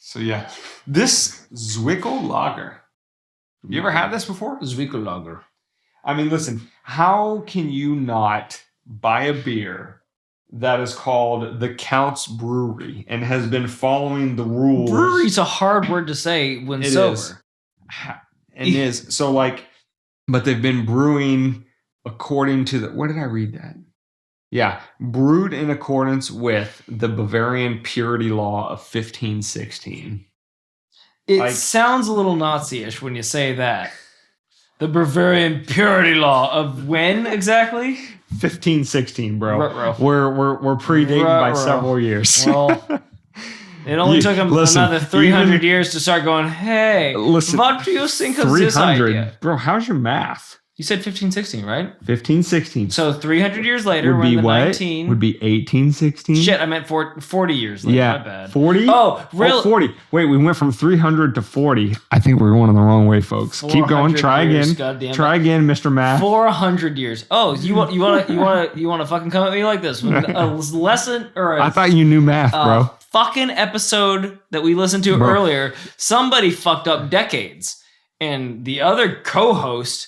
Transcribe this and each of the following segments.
So yeah, this Zwickel Lager. You ever had this before? Zwickel Lager. I mean, listen, how can you not buy a beer that is called the Count's Brewery and has been following the rules? Brewery's a hard word to say when sober. It is. So like, but they've been brewing according to the, where did I read that? Yeah, brewed in accordance with the Bavarian purity law of 1516. It sounds a little Nazi-ish when you say that. The Bavarian purity law of when exactly? 1516, bro. Ruh-roh. We're predating by several years. Well, it only took them another 300 years to start going, hey, what do you think of this idea? Bro, how's your math? You said 1516, right? 1516. So 300 years later, would we're be in the what? 19... Would be 1816? Shit, I meant 40 years later. Yeah. My bad. 40? Oh, really? Oh, 40. Wait, we went from 300 to 40. I think we're going the wrong way, folks. Keep going. Try years, again. Try again, Mr. Math. 400 years. Oh, you want to fucking come at me like this? With a lesson or I thought you knew math, bro. Fucking episode that we listened to earlier, somebody fucked up decades. And the other co-host,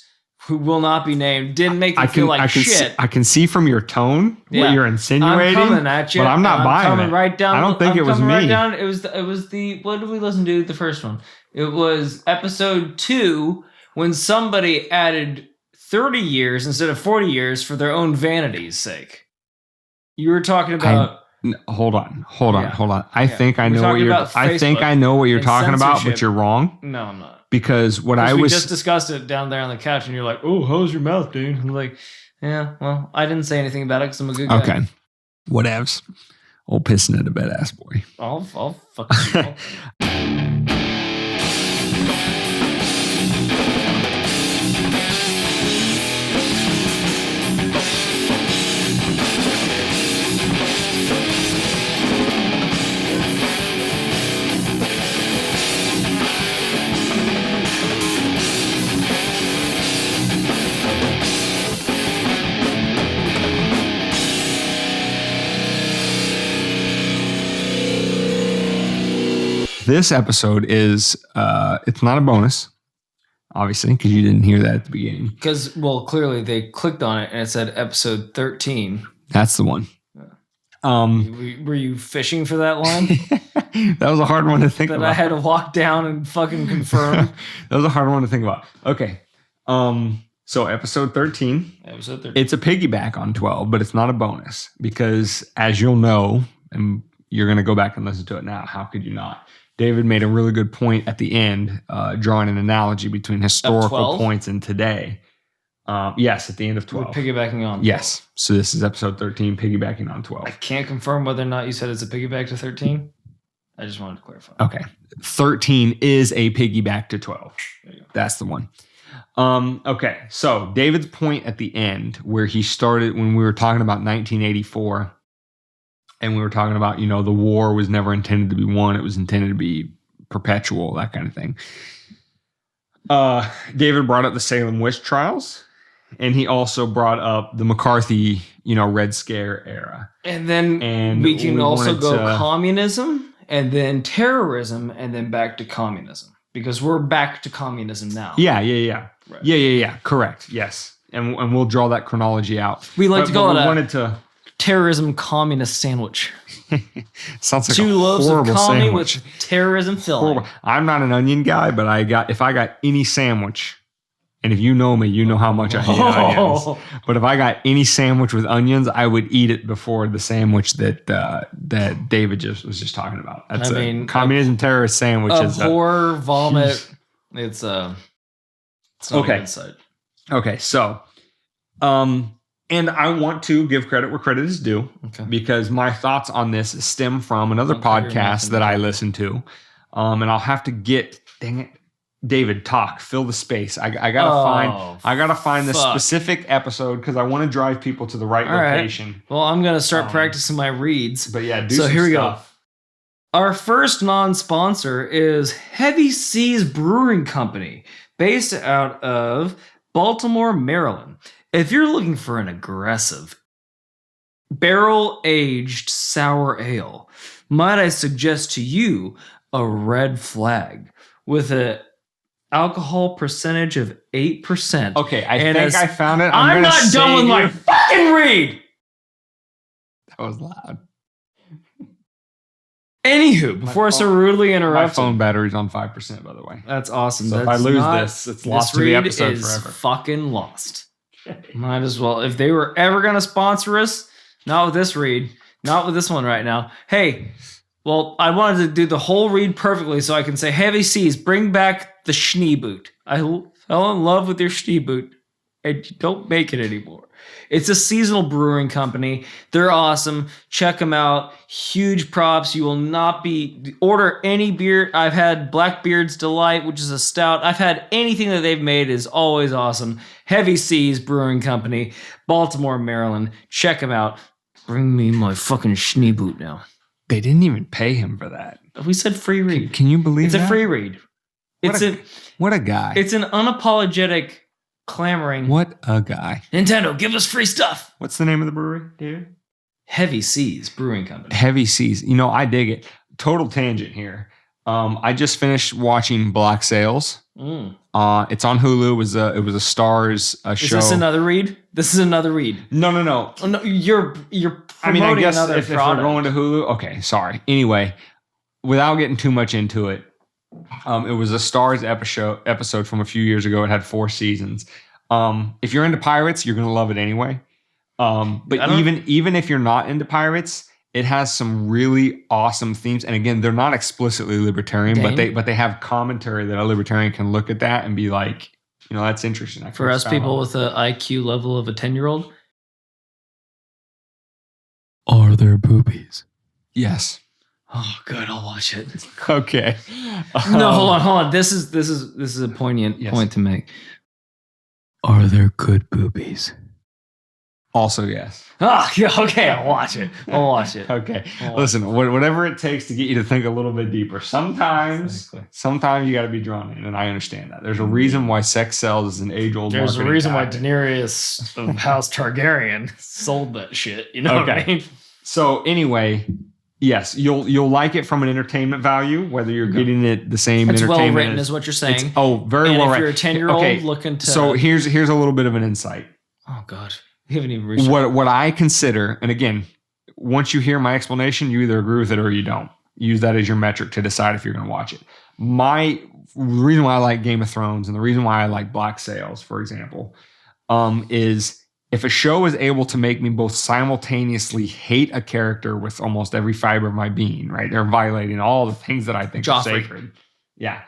who will not be named, didn't make me feel like shit. I can see from your tone what you're insinuating. I'm coming at you. But I'm not buying it. Right down, I don't think it was me. Right down, it was the what did we listen to the first one? It was episode 2 when somebody added 30 years instead of 40 years for their own vanity's sake. You were talking about Hold on. I think I know what you're talking about, but you're wrong. No, I'm not. Because we just discussed it down there on the couch, and you're like, "Oh, how's your mouth, dude?" I'm like, "Yeah, well, I didn't say anything about it because I'm a good guy." Okay, whatevs. Old pissing at a bed ass boy. I'll fucking. This episode is, it's not a bonus, obviously, because you didn't hear that at the beginning. Because, well, clearly they clicked on it and it said episode 13. That's the one. Were you fishing for that line? That was a hard one to think about. That I had to walk down and fucking confirm. That was a hard one to think about. Okay. So episode 13. Episode 13. It's a piggyback on 12, but it's not a bonus because, as you'll know, and you're going to go back and listen to it now, how could you not? David made a really good point at the end, drawing an analogy between historical points and today. Yes, at the end of 12. We're piggybacking on 12. Yes. So this is episode 13, piggybacking on 12. I can't confirm whether or not you said it's a piggyback to 13. I just wanted to clarify. Okay. 13 is a piggyback to 12. That's the one. Okay. So David's point at the end where he started when we were talking about 1984 and we were talking about, the war was never intended to be won. It was intended to be perpetual, that kind of thing. David brought up the Salem witch trials, and he also brought up the McCarthy, Red Scare era. And then we can also go communism, and then terrorism, and then back to communism. Because we're back to communism now. Yeah. Right. Yeah. Correct. Yes. And we'll draw that chronology out. We like to call it a terrorism communist sandwich. Sounds like 2 loaves of commie sandwich. with terrorism filling. Horrible. I'm not an onion guy, but if I got any sandwich, and if you know me, you know how much I hate onions. But if I got any sandwich with onions, I would eat it before the sandwich that David was just talking about. That's communism terrorist sandwich. Horror, vomit. It's not okay. Inside. Okay, so, and I want to give credit where credit is due, because my thoughts on this stem from another podcast that I listen to, and I'll have to get. Dang it. David, fill the space. I gotta find the specific episode because I want to drive people to the right location. Right. Well, I'm gonna start practicing my reads. But yeah, here we go. Our first non-sponsor is Heavy Seas Brewing Company, based out of Baltimore, Maryland. If you're looking for an aggressive barrel-aged sour ale, might I suggest to you a red flag with a alcohol percentage of 8%. Okay, I think I found it. I'm not done with my fucking read. That was loud. Anywho, before I so rudely interrupted. My phone battery's on 5%, by the way. That's awesome. So if I lose this, it's lost to the episode forever. Fucking lost. Might as well. If they were ever going to sponsor us, not with this read, not with this one right now. Hey, well, I wanted to do the whole read perfectly so I can say, Heavy Seas, bring back the Schneeboot. I fell in love with your Schneeboot, and you don't make it anymore. It's a seasonal brewing company. They're awesome. Check them out. Huge props. You will not be... Order any beer. I've had Blackbeard's Delight, which is a stout. I've had anything that they've made is always awesome. Heavy Seas Brewing Company, Baltimore, Maryland. Check them out. Bring me my fucking Schneeboot now. They didn't even pay him for that. We said free read. Can you believe that? It's a free read. What a guy. It's an unapologetic... clamoring. What a guy. Nintendo, give us free stuff. What's the name of the brewery, David? Heavy Seas Brewing Company. Heavy Seas. You know, I dig it. Total tangent here. I just finished watching Black Sails. It's on Hulu. It was a Stars show. Is this another read? This is another read. No. Oh, no, you're promoting I mean, I guess another if we're going to Hulu. Okay, sorry. Anyway, without getting too much into it, it was a Stars episode from a few years ago. It had 4 seasons. If you're into pirates, you're gonna love it anyway. But even if you're not into pirates, it has some really awesome themes. And again, they're not explicitly libertarian, but they have commentary that a libertarian can look at that and be like, you know, that's interesting. For us people with an IQ level of a 10-year-old, are there boobies? Yes. Oh, good. I'll watch it. Okay. No, hold on. This is a poignant point to make. Are there good boobies? Also, yes. Oh, yeah. Okay, I'll watch it. Okay. Listen, whatever it takes to get you to think a little bit deeper. Sometimes you got to be drawn in, and I understand that. There's a reason why sex sells is an age-old. There's a reason why Daenerys of House Targaryen sold that shit. You know what I mean? So anyway. Yes, you'll like it from an entertainment value, whether you're getting it the same it's entertainment. It's well written, is what you're saying. Very well written. If you're a 10-year-old looking to... So here's a little bit of an insight. Oh, God. You haven't even reached what I consider, and again, once you hear my explanation, you either agree with it or you don't. Use that as your metric to decide if you're going to watch it. My reason why I like Game of Thrones and the reason why I like Black Sails, for example, is... if a show is able to make me both simultaneously hate a character with almost every fiber of my being, right? They're violating all the things that I think are sacred. Yeah.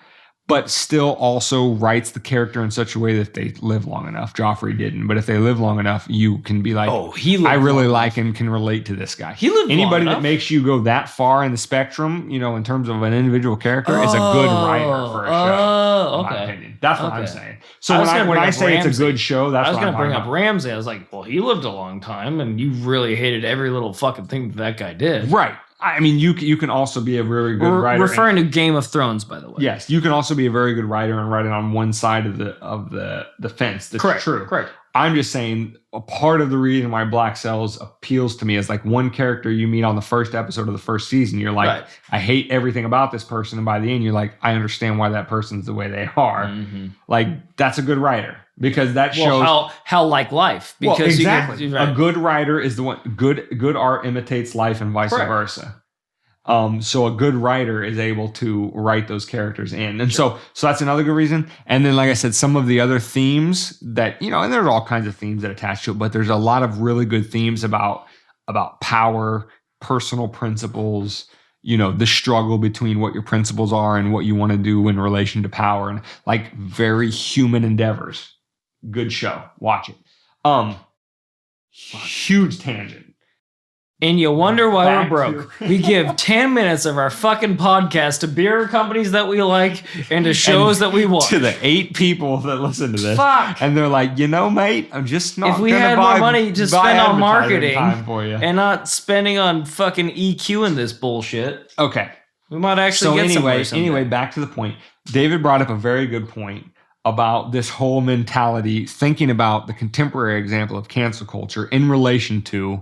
But still also writes the character in such a way that they live long enough. Joffrey didn't. But if they live long enough, you can be like, I really like and can relate to this guy. He lived Anybody long that makes you go that far in the spectrum, you know, in terms of an individual character is a good writer for a show. In my opinion. That's what I'm saying. So when I say it's a good show, that's what I'm going to bring up Ramsay. I was like, well, he lived a long time and you really hated every little fucking thing that guy did. Right. I mean, you can also be a very good writer. Referring to Game of Thrones, by the way. Yes, you can also be a very good writer and write it on one side of the fence. That's true. Correct. I'm just saying a part of the reason why Black Sails appeals to me is like one character you meet on the first episode of the first season. You're like, I hate everything about this person. And by the end, you're like, I understand why that person's the way they are. Mm-hmm. Like, that's a good writer. Because that shows how like life. Because exactly. A good writer is the one. Good art imitates life and vice versa. So a good writer is able to write those characters in. And so that's another good reason. And then, like I said, some of the other themes that, you know, and there's all kinds of themes that attach to it, but there's a lot of really good themes about power, personal principles, you know, the struggle between what your principles are and what you want to do in relation to power, and like very human endeavors. Good show. Watch it. Huge tangent. And you wonder why we're broke. We give 10 minutes of our fucking podcast to beer companies that we like and to shows that we watch. To the 8 people that listen to this. Fuck. And they're like, you know, mate, I'm just not if we had more money to spend on marketing and not spending on fucking EQ and this bullshit. Okay. We might actually get somewhere someday. Anyway, back to the point. David brought up a very good point about this whole mentality, thinking about the contemporary example of cancel culture in relation to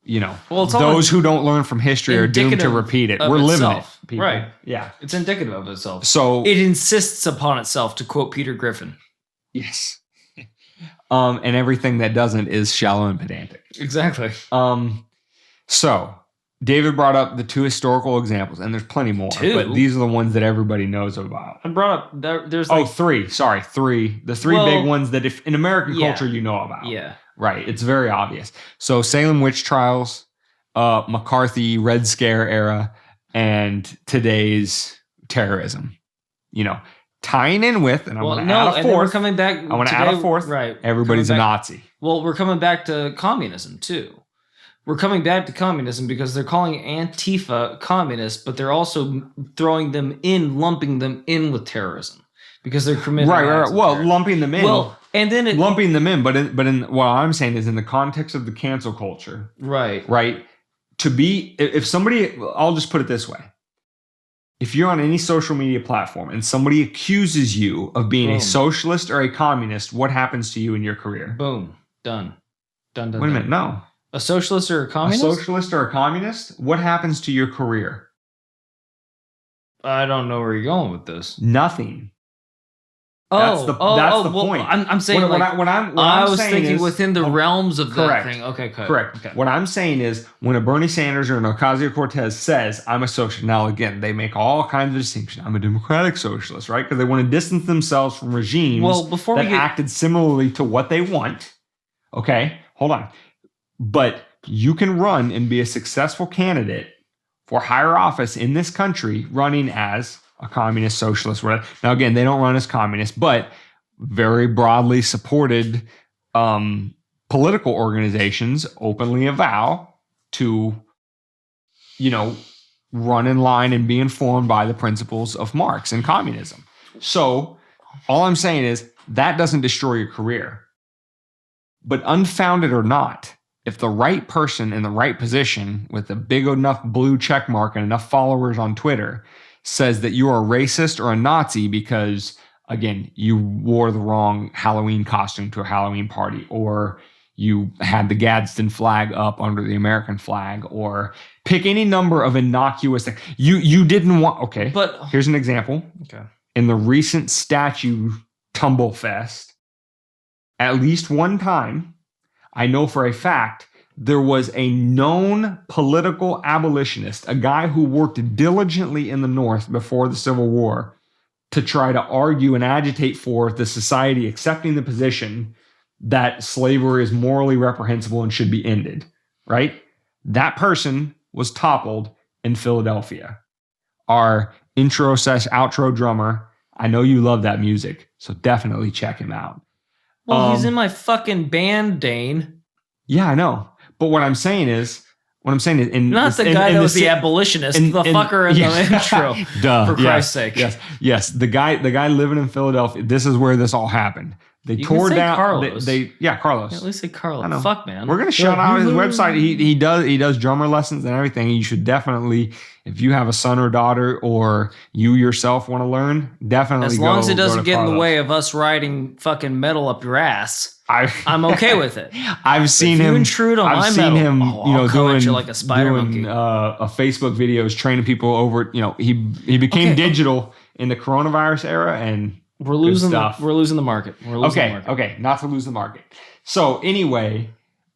those who don't learn from history are doomed to repeat it. We're living it, people. Right. Yeah. It's indicative of itself. So it insists upon itself, to quote Peter Griffin. Yes. And everything that doesn't is shallow and pedantic. Exactly. So David brought up the 2 historical examples, and there's plenty more, but these are the ones that everybody knows about. I brought up there's 3. Sorry, 3. The 3 big ones that if in American culture you know about. Yeah. Right. It's very obvious. So Salem witch trials, McCarthy Red Scare era, and today's terrorism. Tying in with, and I'm going to add a 4th. We're coming back. I want to add a 4th. Right. Everybody's a Nazi. Well, we're coming back to communism too. We're coming back to communism because they're calling Antifa communist, but they're also lumping them in with terrorism because they're committing. Right. Well, lumping them in. Well, and then lumping them in, but in what I'm saying is in the context of the cancel culture. Right. Right. To be, if somebody, I'll just put it this way. If you're on any social media platform and somebody accuses you of being a socialist or a communist, what happens to you in your career? Boom. Done. Wait a minute. No. A socialist or a communist? A socialist or a communist? What happens to your career? I don't know where you're going with this. Nothing. That's the point. I'm saying I was thinking within the realms of that thing. Okay, correct. Okay. What I'm saying is when a Bernie Sanders or an Ocasio-Cortez says, I'm a socialist. Now, again, they make all kinds of distinctions. I'm a democratic socialist, right? Because they want to distance themselves from regimes acted similarly to what they want. Okay, hold on. But you can run and be a successful candidate for higher office in this country running as a communist, socialist, whatever. Now, again, they don't run as communists, but very broadly supported political organizations openly avow to, run in line and be informed by the principles of Marx and communism. So all I'm saying is that doesn't destroy your career. But unfounded or not, if the right person in the right position with a big enough blue check mark and enough followers on Twitter says that you are a racist or a Nazi because, again, you wore the wrong Halloween costume to a Halloween party, or you had the Gadsden flag up under the American flag, or pick any number of innocuous things. You didn't want... Okay, but here's an example. Okay. In the recent statue Tumble Fest, at least one time, I know for a fact, there was a known political abolitionist, a guy who worked diligently in the North before the Civil War to try to argue and agitate for the society accepting the position that slavery is morally reprehensible and should be ended, right? That person was toppled in Philadelphia. Our intro/outro drummer, I know you love that music, so definitely check him out. Well, he's in my fucking band, Dane. Yeah, I know. But what I'm saying is, not the guy that was the abolitionist, the fucker in the intro. Duh. For Christ's sake. Yes. The guy living in Philadelphia. This is where this all happened. They tore down. Carlos. Carlos. At least say Carlos. Fuck, man. We're gonna shout out his website. He does drummer lessons and everything. You should definitely, if you have a son or daughter, or you yourself want to learn, definitely. As long as it doesn't get in the way of us riding fucking metal up your ass. I'm okay with it. I've seen him intrude on my metal. Doing like a spider monkey. A Facebook videos training people over. He became digital in the coronavirus era, and we're losing the market. Okay, not to lose the market. So anyway,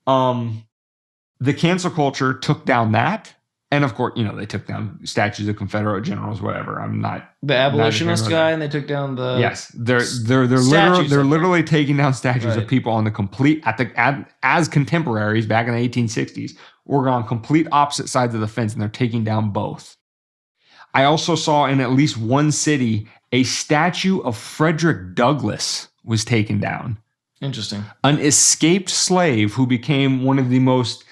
the cancel culture took down that. And of course, they took down statues of Confederate generals, whatever. I'm not the abolitionist guy, and they took down the they're literally taking down statues of people on the complete as contemporaries back in the 1860s. We're on complete opposite sides of the fence, and they're taking down both. I also saw in at least one city a statue of Frederick Douglass was taken down. Interesting. An escaped slave who became one of the most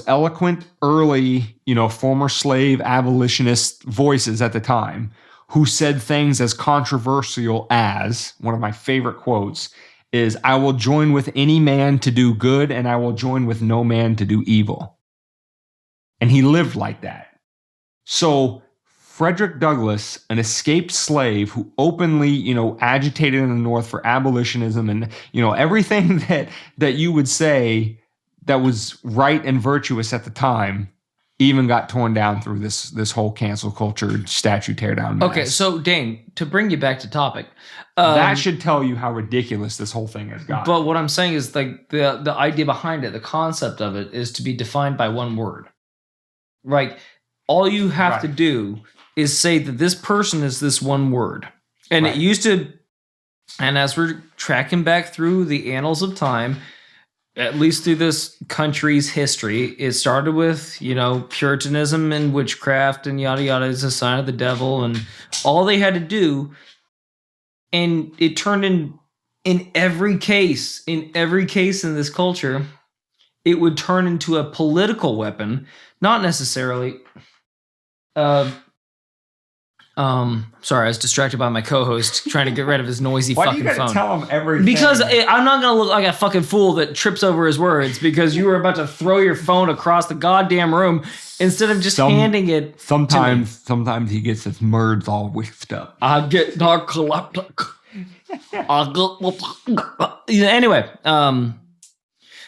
eloquent early, former slave abolitionist voices at the time, who said things as controversial as, one of my favorite quotes is, "I will join with any man to do good, and I will join with no man to do evil." And he lived like that. So Frederick Douglass, an escaped slave who openly, agitated in the North for abolitionism and, everything that you would say that was right and virtuous at the time even got torn down through this whole cancel culture statue teardown mess. Okay, so Dane, to bring you back to topic, that should tell you how ridiculous this whole thing has gotten. But what I'm saying is like the idea behind it, the concept of it, is to be defined by one word. Right? All you have to do is say that this person is this one word, and it used to. And as we're tracking back through the annals of time, at least through this country's history, it started with, Puritanism and witchcraft and yada yada is a sign of the devil, and all they had to do, and it turned in every case in this culture, it would turn into a political weapon, not necessarily. Sorry, I was distracted by my co-host trying to get rid of his noisy fucking phone. Why do you gotta tell him everything? Because I'm not gonna look like a fucking fool that trips over his words because you were about to throw your phone across the goddamn room instead of just handing it. Sometimes he gets his words all whiffed up. I get narcoleptic. Anyway,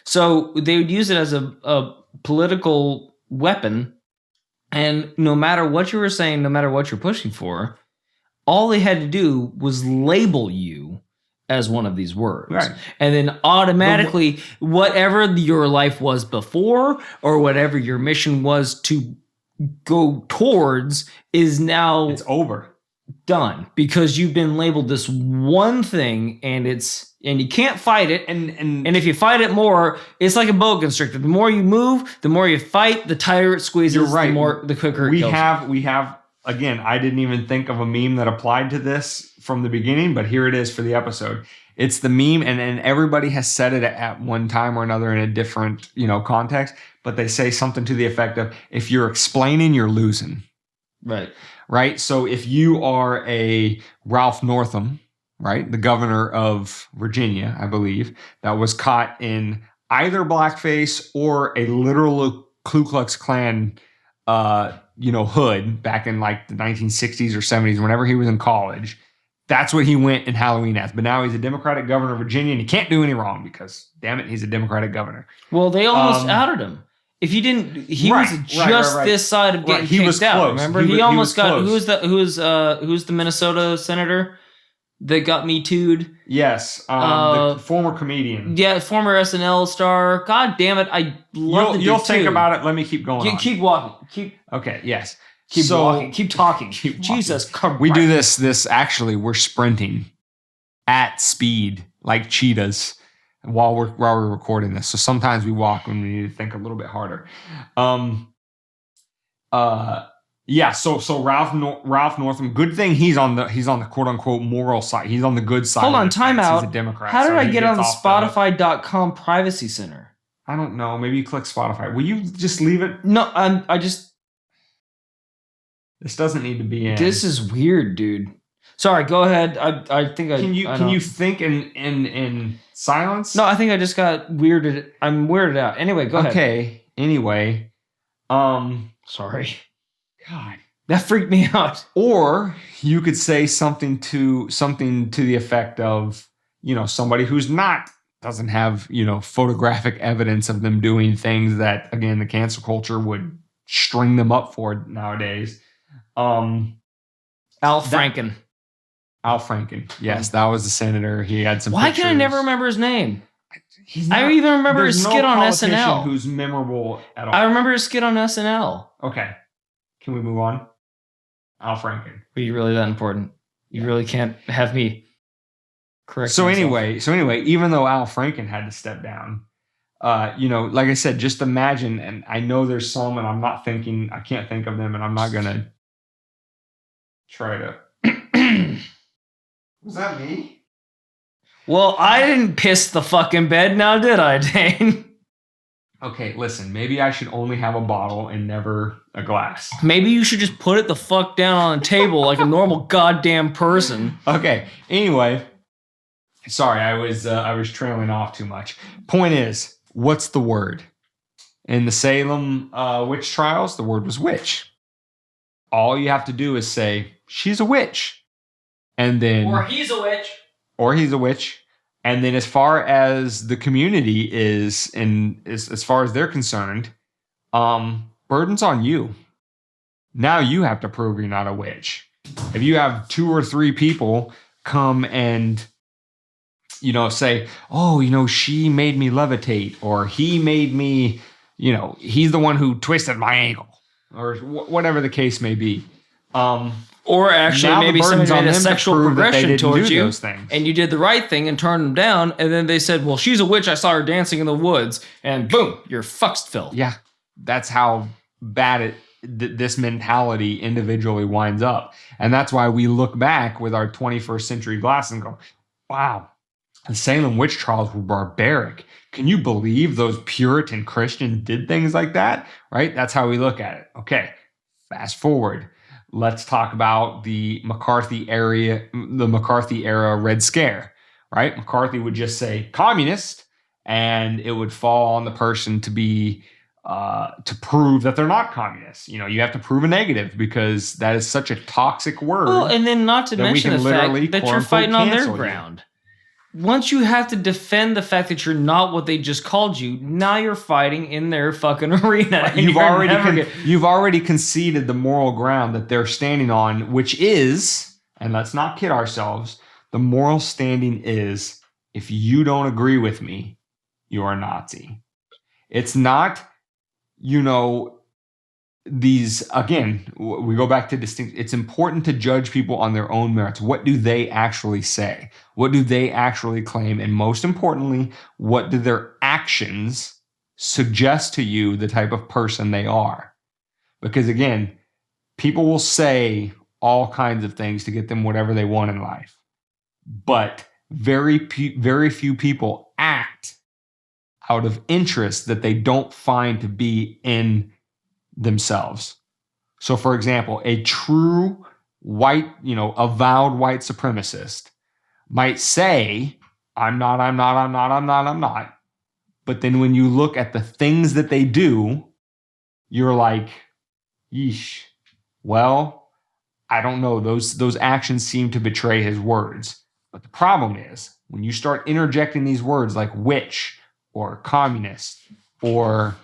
so they would use it as a political weapon. And no matter what you were saying, no matter what you're pushing for, all they had to do was label you as one of these words. Right. And then automatically, whatever your life was before or whatever your mission was to go towards is now... It's over. Done. Because you've been labeled this one thing and you can't fight it. And if you fight it more, it's like a boa constrictor. The more you move, the more you fight, the tighter it squeezes. You're right. The quicker it kills. We have again, I didn't even think of a meme that applied to this from the beginning, but here it is for the episode. It's the meme, and everybody has said it at one time or another in a different, context, but they say something to the effect of, if you're explaining, you're losing. Right? So if you are a Ralph Northam, right, the governor of Virginia, I believe, that was caught in either blackface or a literal Ku Klux Klan, hood back in like the 1960s or 70s, whenever he was in college, that's what he went in Halloween as. But now he's a Democratic governor of Virginia, and he can't do any wrong because, damn it, he's a Democratic governor. Well, they almost outed him. If you didn't, he was just this side of getting kicked out. Remember, he almost got. Who's the Minnesota senator that got Me Too'd? Yes, the former comedian. Yeah, former SNL star. God damn it, I love the dude. You'll think about it. Let me keep going. Keep walking. Okay. Yes. Keep walking. Keep talking. Jesus Christ. We do this. Actually, we're sprinting at speed like cheetahs while we're recording this. So sometimes we walk when we need to think a little bit harder. Yeah. So Ralph Northam. Good thing he's on the quote unquote moral side. He's on the good side. Hold on, time out. He's a Democrat. How did I get on the Spotify.com privacy center? I don't know. Maybe you click Spotify. Will you just leave it? No, I just. This doesn't need to be in. This is weird, dude. Sorry, go ahead. I think Can you think in silence? No, I think I just got weirded. I'm weirded out. Anyway, go ahead. Okay. Anyway, sorry. God, that freaked me out. Or you could say something to the effect of, somebody who's doesn't have, photographic evidence of them doing things that, again, the cancel culture would string them up for nowadays. Al Franken. Al Franken. Yes, that was the senator. He had some. Why can I never remember his name? I even remember his skit on SNL. Who's memorable at all? I remember his skit on SNL. Okay, can we move on? Al Franken. Are you really that important? You really can't have me correct. So anyway, even though Al Franken had to step down, like I said, just imagine. And I know there's some, and I can't think of them, and I'm not gonna try to. Was that me? Well, I didn't piss the fucking bed now, did I, Dane? Okay, listen, maybe I should only have a bottle and never a glass. Maybe you should just put it the fuck down on a table like a normal goddamn person. Okay, anyway. Sorry, I was trailing off too much. Point is, what's the word? In the Salem witch trials, the word was witch. All you have to do is say, she's a witch. And then, or he's a witch. Or he's a witch. And then as far as the community is, and as far as they're concerned, burden's on you. Now you have to prove you're not a witch. If you have 2 or 3 people come and, say, oh, she made me levitate, or he made me, he's the one who twisted my ankle, or whatever the case may be. Or actually, maybe somebody made a sexual progression towards you, and you did the right thing and turned them down, and then they said, well, she's a witch, I saw her dancing in the woods, and boom, you're fucked, Phil. Yeah, that's how bad this mentality individually winds up. And that's why we look back with our 21st century glasses and go, wow, the Salem witch trials were barbaric. Can you believe those Puritan Christians did things like that? Right? That's how we look at it. Okay, fast forward. Let's talk about the McCarthy era Red Scare, right? McCarthy would just say communist, and it would fall on the person to be to prove that they're not communists. You have to prove a negative because that is such a toxic word. Well, and then not to mention the fact that you're fighting on their ground. Once you have to defend the fact that you're not what they just called you, now you're fighting in their fucking arena. You've already conceded the moral ground that they're standing on, which is, and let's not kid ourselves, the moral standing is, if you don't agree with me, you're a Nazi. It's not, these, again, we go back to distinct. It's important to judge people on their own merits. What do they actually say? What do they actually claim? And most importantly, what do their actions suggest to you the type of person they are? Because again, people will say all kinds of things to get them whatever they want in life. But very few people act out of interest that they don't find to be in themselves. So, for example, a true white, avowed white supremacist might say, I'm not. But then when you look at the things that they do, you're like, yeesh, well, I don't know. Those actions seem to betray his words. But the problem is, when you start interjecting these words like witch or communist or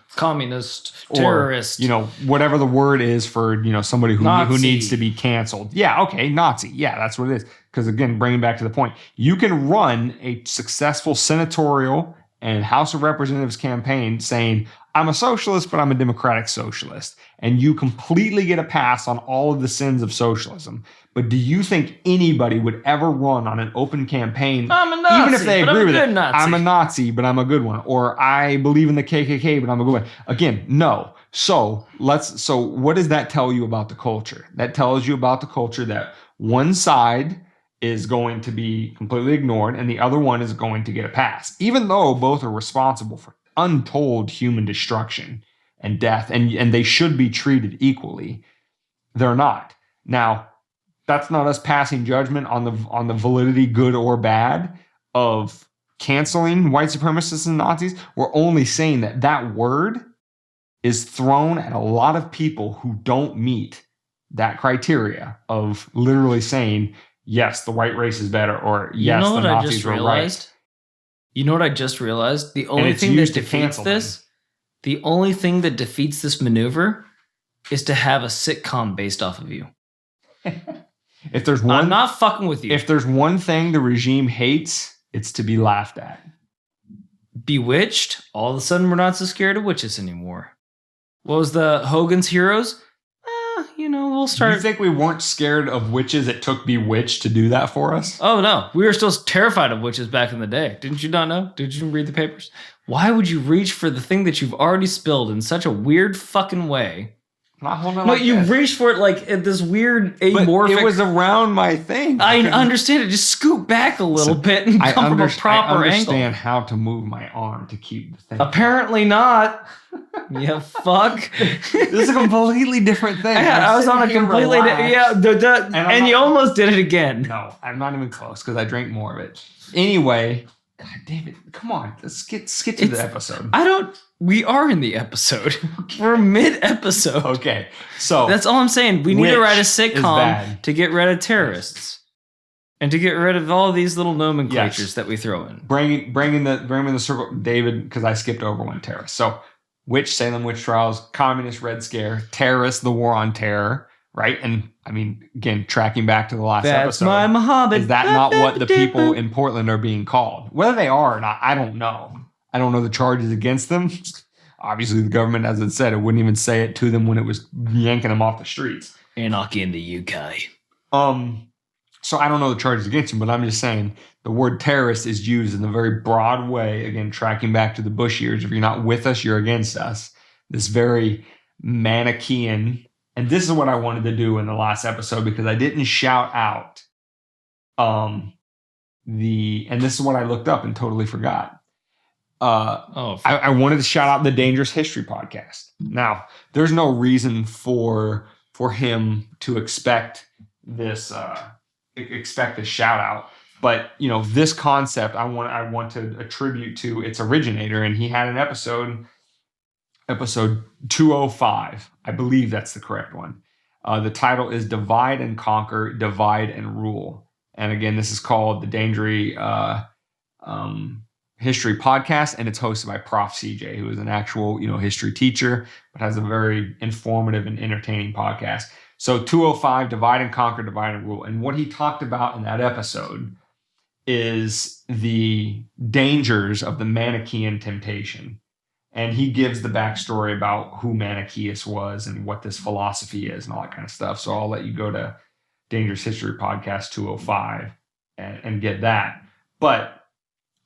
terrorist, whatever the word is for, somebody who needs to be canceled. Yeah, okay, Nazi. Yeah, that's what it is. Because again, bringing back to the point, you can run a successful senatorial and House of Representatives campaign saying, I'm a socialist, but I'm a democratic socialist. And you completely get a pass on all of the sins of socialism. But do you think anybody would ever run on an open campagin, I'm a Nazi, even if they agree with it? Nazi. I'm a Nazi, but I'm a good one. Or I believe in the KKK, but I'm a good one. Again, no. So what does that tell you about the culture? That tells you about the culture that one side is going to be completely ignored and the other one is going to get a pass, even though both are responsible for untold human destruction and death, and they should be treated equally. They're not. Now, that's not us passing judgment on the validity, good or bad, of canceling white supremacists and Nazis. We're only saying that word is thrown at a lot of people who don't meet that criteria of literally saying, yes, the white race is better, or yes, the Nazis were right. You know what I just realized? The only thing that defeats this maneuver is to have a sitcom based off of you. If there's one, I'm not fucking with you. If there's one thing the regime hates, it's to be laughed at. Bewitched, all of a sudden we're not so scared of witches anymore. What was the Hogan's Heroes? We'll start. You think we weren't scared of witches? It took Bewitched to do that for us? Oh, no. We were still terrified of witches back in the day. Didn't you not know? Did you read the papers? Why would you reach for the thing that you've already spilled in such a weird fucking way? Not holding it no, like you this. Reached for it like in this weird amorphic. But it was around my thing. I understand it. Just scoot back a little bit and come from a proper angle. I understand how to move my arm to keep the thing. Apparently not. Yeah, fuck. This is a completely different thing. I was on a completely and you almost did it again. No, I'm not even close because I drank more of it. Anyway, God damn it! Come on, let's get to the episode. We are in the episode. We're mid-episode. Okay, so that's all I'm saying. We need to write a sitcom to get rid of terrorists. And to get rid of all these little nomenclatures that we throw in. Bringing the circle, David, because I skipped over one terrorist. So, Salem witch trials, communist Red Scare, terrorists, the war on terror, right? And I mean, again, tracking back to the last episode. That's my Muhammad. Is that not what the people in Portland are being called? Whether they are or not, I don't know. I don't know the charges against them. Obviously, the government, as it said, it wouldn't even say it to them when it was yanking them off the streets. Anarchy in the UK. So I don't know the charges against him, but I'm just saying the word terrorist is used in a very broad way. Again, tracking back to the Bush years. If you're not with us, you're against us. This very Manichean. And this is what I wanted to do in the last episode because I didn't shout out and this is what I looked up and totally forgot. I wanted to shout out the Dangerous History podcast. Now, there's no reason for him to expect this shout out, but this concept I want to attribute to its originator, and he had an episode 205. I believe that's the correct one. The title is Divide and Conquer, Divide and Rule. And again, this is called the Dangerous History podcast, and it's hosted by Prof. CJ, who is an actual history teacher, but has a very informative and entertaining podcast. So 205, Divide and Conquer, Divide and Rule. And what he talked about in that episode is the dangers of the Manichean Temptation. And he gives the backstory about who Manichaeus was and what this philosophy is and all that kind of stuff. So I'll let you go to Dangerous History Podcast 205 and get that. But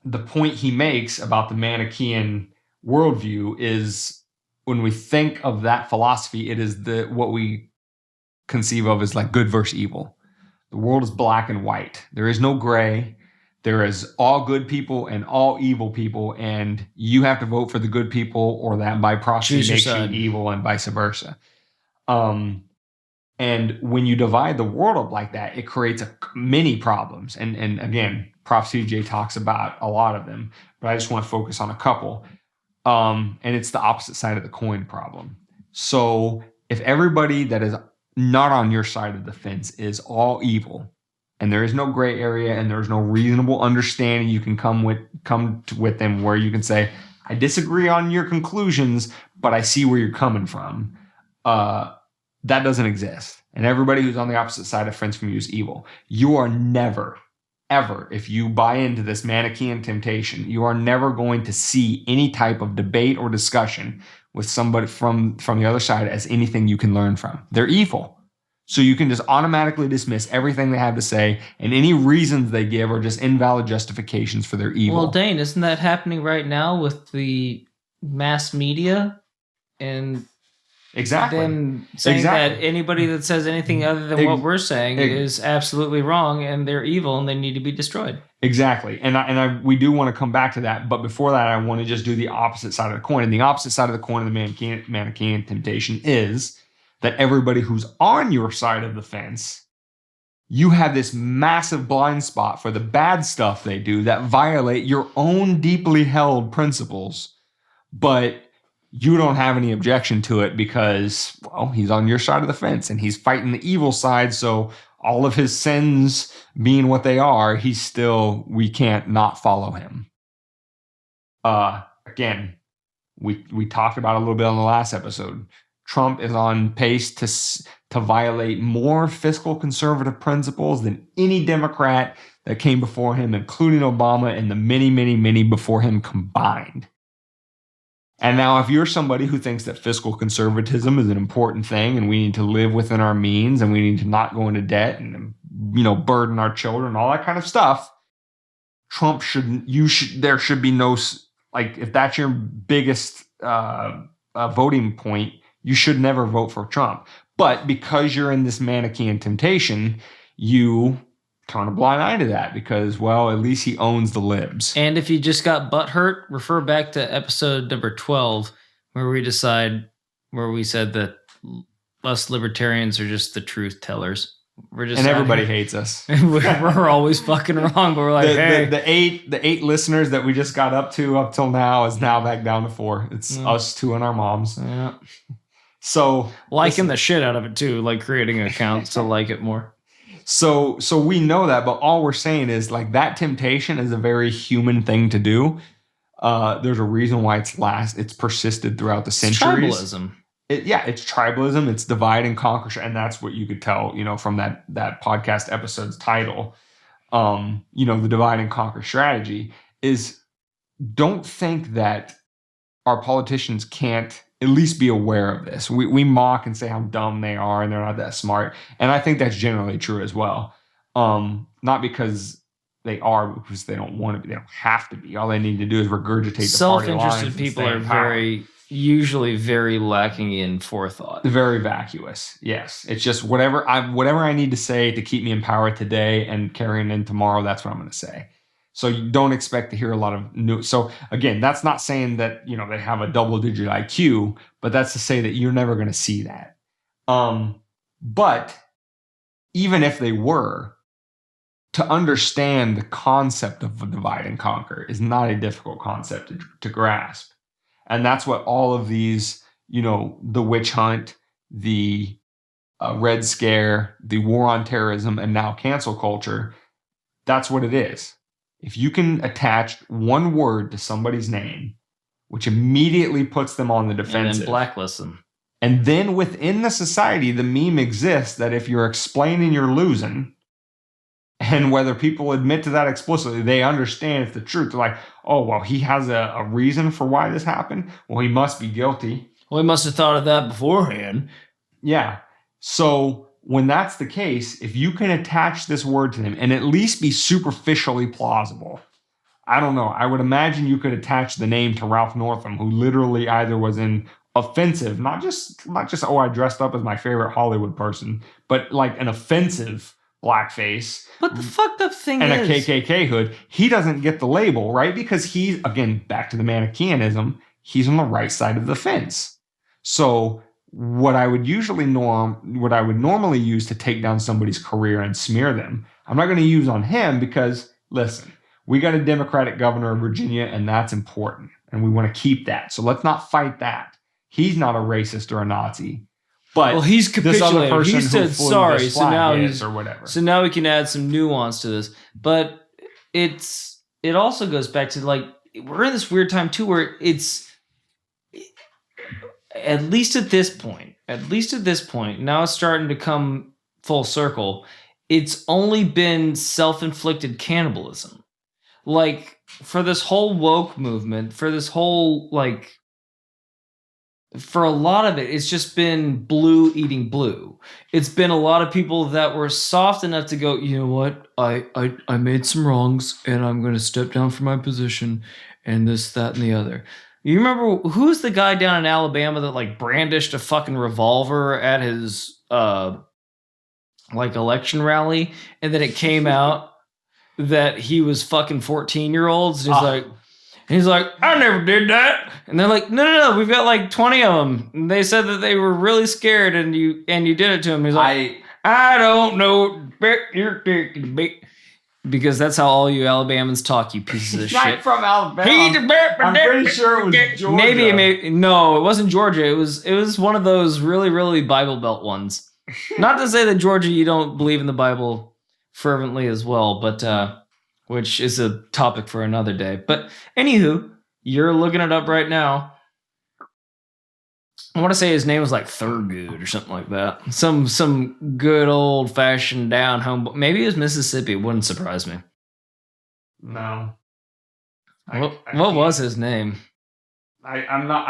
the point he makes about the Manichean worldview is when we think of that philosophy, it is what we conceive of as like good versus evil. The world is black and white. There is no gray. There is all good people and all evil people, and you have to vote for the good people, or that by proxy makes you evil, and vice versa. And when you divide the world up like that, it creates many problems. And again, Prof. CJ talks about a lot of them, but I just want to focus on a couple. And it's the opposite side of the coin problem. So if everybody that is not on your side of the fence is all evil, and there is no gray area, and there's no reasonable understanding you can come with them where you can say, I disagree on your conclusions, but I see where you're coming from. That doesn't exist. And everybody who's on the opposite side of the fence from you is evil. You are never, ever, if you buy into this Manichean temptation, you are never going to see any type of debate or discussion with somebody from the other side as anything you can learn from. They're evil. So you can just automatically dismiss everything they have to say, and any reasons they give are just invalid justifications for their evil. Well, Dane, isn't that happening right now with the mass media? And exactly. Then saying that anybody that says anything other than what we're saying is absolutely wrong, and they're evil, and they need to be destroyed. Exactly. And we do want to come back to that. But before that, I want to just do the opposite side of the coin. And the opposite side of the coin of the Manichean temptation is that everybody who's on your side of the fence, you have this massive blind spot for the bad stuff they do that violate your own deeply held principles, but you don't have any objection to it because, well, he's on your side of the fence and he's fighting the evil side. So all of his sins being what they are, we can't not follow him. Again, we talked about it a little bit on the last episode. Trump is on pace to violate more fiscal conservative principles than any Democrat that came before him, including Obama and the many, many, many before him combined. And now if you're somebody who thinks that fiscal conservatism is an important thing and we need to live within our means and we need to not go into debt and burden our children, all that kind of stuff, there should be no, like, if that's your biggest voting point, you should never vote for Trump. But because you're in this Manichean temptation, you turn a blind eye to that because, well, at least he owns the libs. And if you just got butthurt, refer back to episode number 12, where we said that us libertarians are just the truth tellers. We're just everybody hates us. we're always fucking wrong, but we're like, the eight listeners that we just got up till now is now back down to 4. It's us 2 and our moms. Yeah. So liking the shit out of it too, like creating accounts to like it more. So we know that, but all we're saying is like that temptation is a very human thing to do. There's a reason why it's persisted throughout the centuries. It's tribalism. It's tribalism. It's divide and conquer, and that's what you could tell, from that podcast episode's title. The divide and conquer strategy is, don't think that our politicians can't at least be aware of this. We mock and say how dumb they are and they're not that smart, and I think that's generally true as well. Not because they are, because they don't want to be. They don't have to be. All they need to do is regurgitate the party lines. Self-interested people are usually very lacking in forethought. Very vacuous. Yes. It's just whatever I need to say to keep me in power today and carrying in tomorrow, that's what I'm going to say. So you don't expect to hear a lot of new. So again, that's not saying that, they have a double-digit IQ, but that's to say that you're never going to see that. But even if they were, to understand the concept of a divide and conquer is not a difficult concept to grasp. And that's what all of these, the witch hunt, the Red Scare, the war on terrorism, and now cancel culture, that's what it is. If you can attach one word to somebody's name, which immediately puts them on the defensive. And then blacklist them. And then within the society, the meme exists that if you're explaining you're losing, and whether people admit to that explicitly, they understand it's the truth. They're like, oh, well, he has a reason for why this happened. Well, he must be guilty. Well, he must have thought of that beforehand. Yeah. So when that's the case, if you can attach this word to them and at least be superficially plausible, I don't know. I would imagine you could attach the name to Ralph Northam, who literally either was in offensive, not just, oh, I dressed up as my favorite Hollywood person, but like an offensive blackface. But the fucked up thing and is, a KKK hood, he doesn't get the label, right? Because he's, again, back to the Manicheanism, he's on the right side of the fence. So what I would normally use to take down somebody's career and smear them, I'm not going to use on him because, listen, we got a Democratic governor of Virginia, and that's important, and we want to keep that. So let's not fight that. He's not a racist or a Nazi. But he's capitulated. He said sorry, so now or whatever. So now we can add some nuance to this. But it also goes back to, like, we're in this weird time too, where it's at least at this point, now it's starting to come full circle. It's only been self-inflicted cannibalism. Like, for this whole woke movement, for this whole, like, for a lot of it, it's just been blue eating blue. It's been a lot of people that were soft enough to go, you know what, I made some wrongs and I'm going to step down from my position and this, that, and the other. You remember, who's the guy down in Alabama that, like, brandished a fucking revolver at his, like, election rally, and then it came out that he was fucking 14-year-olds? And he's like, I never did that. And they're like, no, we've got like 20 of them. And they said that they were really scared and you did it to him. He's like, I don't know. Because that's how all you Alabamans talk, you pieces of shit. Not from Alabama. I'm pretty sure it was Georgia. Maybe. No, it wasn't Georgia. It was one of those really, really Bible Belt ones. Not to say that Georgia, you don't believe in the Bible fervently as well, but which is a topic for another day. But anywho, you're looking it up right now. I want to say his name was like Thurgood or something like that. Some good old fashioned down home. Maybe it was Mississippi. It wouldn't surprise me. No. What was his name? I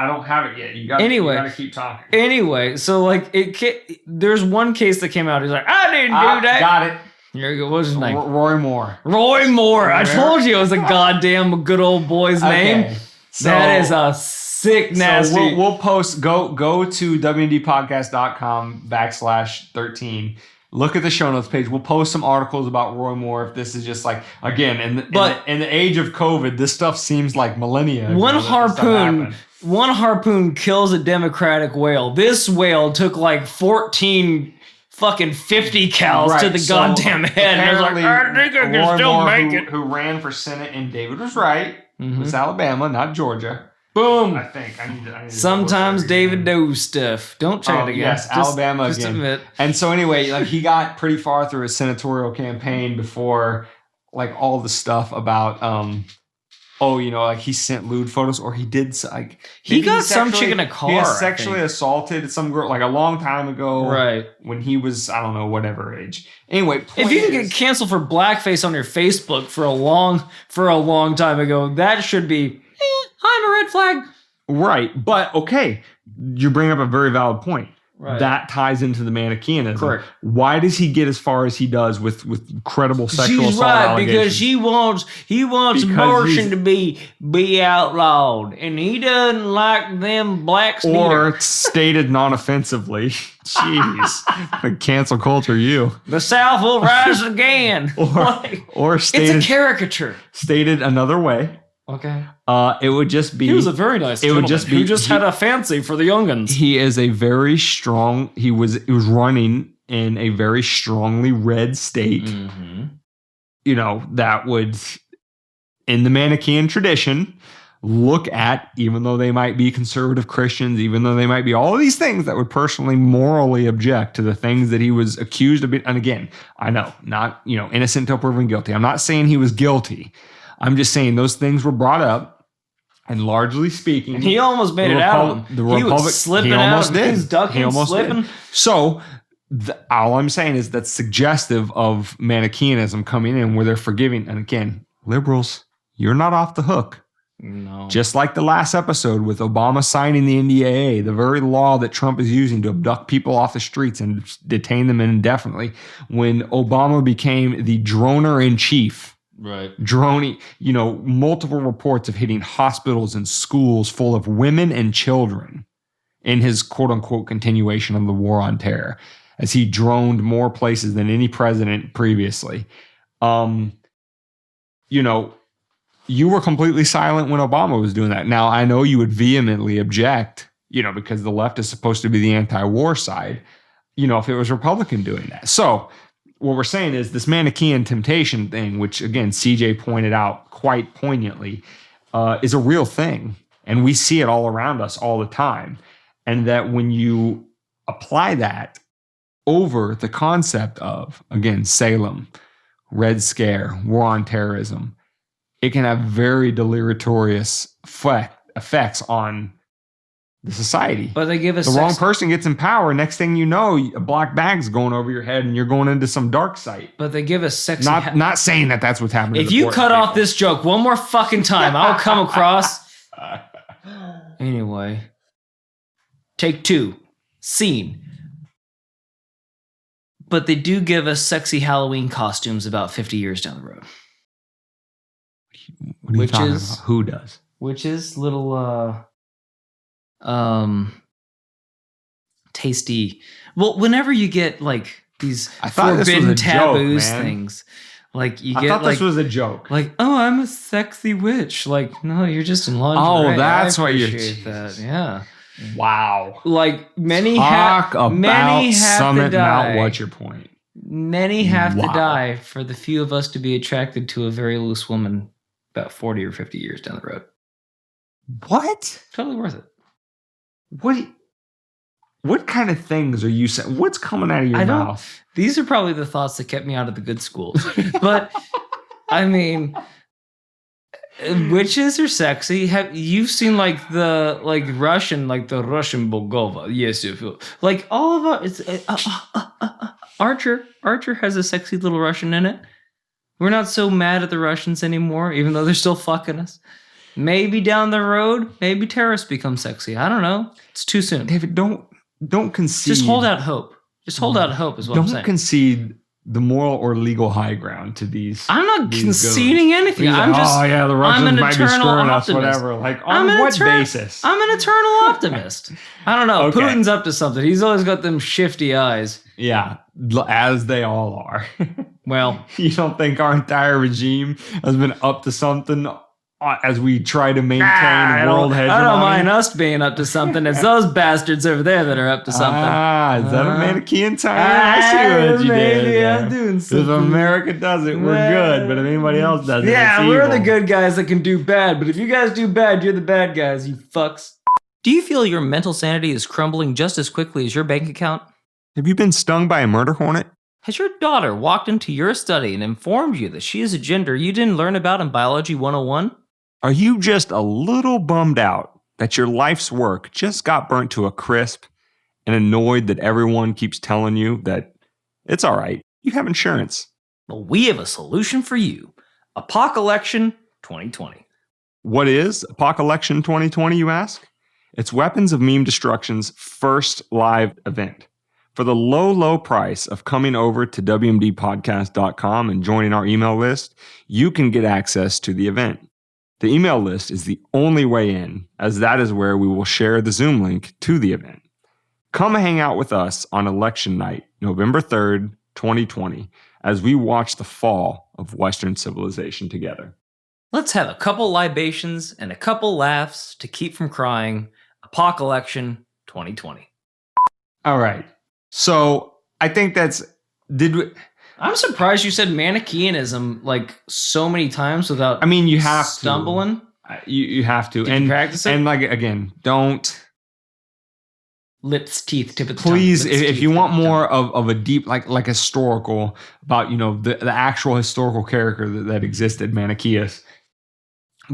don't have it yet. You gotta keep talking. Anyway, so like there's one case that came out. He's like, I didn't do that. Got it. Here you go. What's his name? Roy Moore. Roy Moore. I told you it was a goddamn good old boy's name. So, that is a sick, nasty. So we'll post. Go to wndpodcast.com/13. Look at the show notes page. We'll post some articles about Roy Moore if this is just like, again, in the age of COVID, this stuff seems like millennia. One harpoon kills a Democratic whale. This whale took like 14 fucking 50 cals to the goddamn head. And I was like, I think I can still make it. Who ran for Senate, and David was right. Mm-hmm. It's Alabama, not Georgia. Boom. I think I need to Sometimes David knows stuff. Don't check it again. Yes, Alabama again. Admit. And so anyway, like he got pretty far through his senatorial campaign before like all the stuff about like he sent lewd photos, or he did like he got some chick in a car. He sexually assaulted some girl like a long time ago, right? When he was I don't know whatever age. Anyway, if you can get canceled for blackface on your Facebook for a long time ago, that should be I'm a red flag, right? But okay, you bring up a very valid point. Right. That ties into the Manicheanism. Correct. Why does he get as far as he does with credible sexual assault allegations? Because he wants abortion to be outlawed, and he doesn't like them blacks. Or stated non-offensively. Jeez, cancel culture, you. The South will rise again. or stated, it's a caricature. Stated another way. Okay. It would just be. He was a very nice gentleman. It would just be. He had a fancy for the young'uns. He is a very strong. He was running in a very strongly red state. Mm-hmm. That would, in the Manichean tradition, look at, even though they might be conservative Christians, even though they might be all of these things that would personally morally object to the things that he was accused of. And again, I know, not innocent until proven guilty. I'm not saying he was guilty. I'm just saying those things were brought up, and largely speaking, he almost made it out. The Republic, he was slipping out. He was ducking, almost slipping. Did. So all I'm saying is that's suggestive of Manicheanism coming in, where they're forgiving. And again, liberals, you're not off the hook. No. Just like the last episode with Obama signing the NDAA, the very law that Trump is using to abduct people off the streets and detain them indefinitely. When Obama became the droner in chief. Right. Droning, multiple reports of hitting hospitals and schools full of women and children in his quote unquote continuation of the war on terror, as he droned more places than any president previously. You were completely silent when Obama was doing that. Now, I know you would vehemently object, because the left is supposed to be the anti-war side, if it was Republican doing that. So, what we're saying is this Manichean temptation thing, which again, CJ pointed out quite poignantly, is a real thing. And we see it all around us all the time. And that when you apply that over the concept of, again, Salem, Red Scare, war on terrorism, it can have very deleterious effects on the society. But they give us the wrong person gets in power. Next thing you know, a black bag's going over your head and you're going into some dark site. But they give us sexy. Not saying that that's what's happening. If you cut off this joke one more fucking time, I'll come across. Anyway, take 2. Scene. But they do give us sexy Halloween costumes about 50 years down the road. What are you talking about? Who does? Which is little tasty. Well, whenever you get like these forbidden taboos things, like you get. I thought this was a joke. Like, oh, I'm a sexy witch. Like, no, you're just in lingerie. Oh, that's why you're. That. Yeah. Wow. Like many have to die. What's your point? Many have to die for the few of us to be attracted to a very loose woman about 40 or 50 years down the road. What? Totally worth it. What kind of things are you saying? What's coming out of your mouth? These are probably the thoughts that kept me out of the good schools. But I mean, witches are sexy. You've seen the Russian Bogova? Yes, you feel like all of us. Archer has a sexy little Russian in it. We're not so mad at the Russians anymore, even though they're still fucking us. Maybe down the road, maybe terrorists become sexy. I don't know. It's too soon. David, don't concede. Just hold out hope. Just hold out hope is what I'm saying. Don't concede the moral or legal high ground to these. I'm not conceding anything. I'm just. Oh yeah, the Russians might be screwing us. Whatever. Like on what basis? I'm an eternal optimist. I don't know. Okay. Putin's up to something. He's always got them shifty eyes. Yeah, as they all are. Well, you don't think our entire regime has been up to something as we try to maintain world hegemony. I don't mind us being up to something. It's those bastards over there that are up to something. Is that a Manichean tie? I see what you did. I'm doing something. If America does it, we're good. But if anybody else does it, it's we're evil. the good guys that can do bad. But if you guys do bad, you're the bad guys, you fucks. Do you feel your mental sanity is crumbling just as quickly as your bank account? Have you been stung by a murder hornet? Has your daughter walked into your study and informed you that she is a gender you didn't learn about in Biology 101? Are you just a little bummed out that your life's work just got burnt to a crisp and annoyed that everyone keeps telling you that it's all right, you have insurance? Well, we have a solution for you. Apocolection 2020. What is Apocolection 2020, you ask? It's Weapons of Meme Destruction's first live event. For the low, low price of coming over to wmdpodcast.com and joining our email list, you can get access to the event. The email list is the only way in, as that is where we will share the Zoom link to the event. Come hang out with us on election night, November 3rd, 2020, as we watch the fall of Western civilization together. Let's have a couple libations and a couple laughs to keep from crying. Apocolection 2020. All right. So I think I'm surprised you said Manicheanism like so many times without. I mean, you have stumbling. You have to. Did you practice it? And like again, don't lips, teeth, tip of the please. tongue. If you want more of a deep like historical about the actual historical character that existed, Manichaeus,